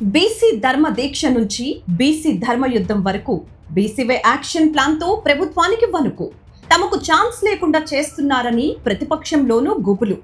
BC ధర్మ దీక్ష నుంచి BC ధర్మ యుద్ధం వరకు బీసీవై యాక్షన్ ప్లాన్ తో ప్రభుత్వానికి వణుకు. తమకు ఛాన్స్ లేకుండా చేస్తున్నారని ప్రతిపక్షంలోనూ గుబులు.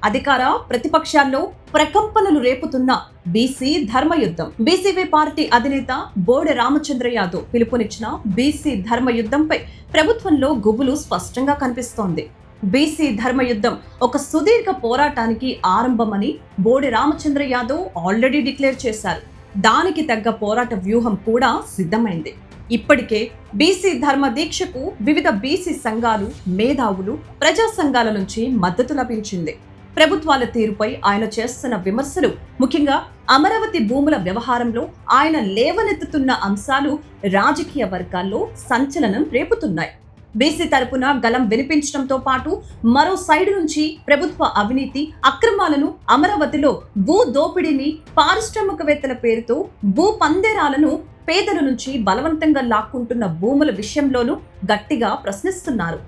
అధికార ప్రతిపక్షాల్లో ప్రకంపనలు రేపుతున్న బీసీ ధర్మ యుద్ధం. బీసీవై పార్టీ అధినేత బోడె రామచంద్ర యాదవ్ పిలుపునిచ్చిన బీసీ ధర్మ యుద్ధంపై ప్రభుత్వంలో గుబులు స్పష్టంగా కనిపిస్తోంది. బీసీ ధర్మ యుద్ధం ఒక సుదీర్ఘ పోరాటానికి ఆరంభమని బోడె రామచంద్ర యాదవ్ ఆల్రెడీ డిక్లేర్ చేశారు. దానికి తగ్గ పోరాట వ్యూహం కూడా సిద్ధమైంది. ఇప్పటికే బీసీ ధర్మ దీక్షకు వివిధ బీసీ సంఘాలు, మేధావులు, ప్రజా సంఘాల నుంచి మద్దతు లభించింది. ప్రభుత్వాల తీరుపై ఆయన చేస్తున్న విమర్శలు, ముఖ్యంగా అమరావతి భూముల వ్యవహారంలో ఆయన లేవనెత్తుతున్న అంశాలు రాజకీయ వర్గాల్లో సంచలనం రేపుతున్నాయి. బీసీ తరపున గలం వినిపించడంతో పాటు మరో సైడు నుంచి ప్రభుత్వ అవినీతి, అక్రమాలను, అమరావతిలో భూ దోపిడీని, పారిశ్రామికవేత్తల పేరుతో భూ పందేరాలను, పేదల నుంచి బలవంతంగా లాక్కుంటున్న భూముల విషయంలోనూ గట్టిగా ప్రశ్నిస్తున్నారు.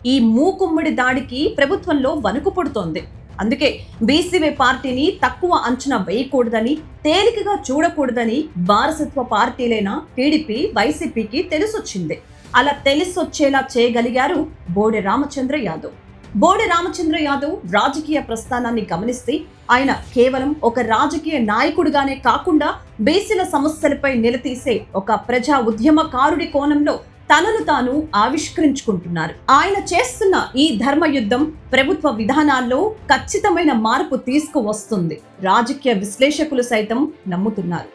ఈ మూకుమ్మడి దాడికి ప్రభుత్వంలో వణుకు పుడుతోంది. అందుకే బీసీవై పార్టీని తక్కువ అంచనా వేయకూడదని, తేలికగా చూడకూడదని వారసత్వ పార్టీలైన టీడీపీ, వైసీపీకి తెలిసొచ్చింది. అలా తెలిసొచ్చేలా చేయగలిగారు బోడె రామచంద్ర యాదవ్. బోడె రామచంద్ర యాదవ్ రాజకీయ ప్రస్థానాన్ని గమనిస్తే ఆయన కేవలం ఒక రాజకీయ నాయకుడిగానే కాకుండా బీసీల సమస్యలపై నిలదీసే ఒక ప్రజా ఉద్యమకారుడి కోణంలో తనను తాను ఆవిష్కరించుకుంటున్నారు. ఆయన చేస్తున్న ఈ ధర్మ యుద్ధం ప్రభుత్వ విధానాల్లో ఖచ్చితమైన మార్పు తీసుకువస్తుంది. రాజకీయ విశ్లేషకులు సైతం నమ్ముతున్నారు.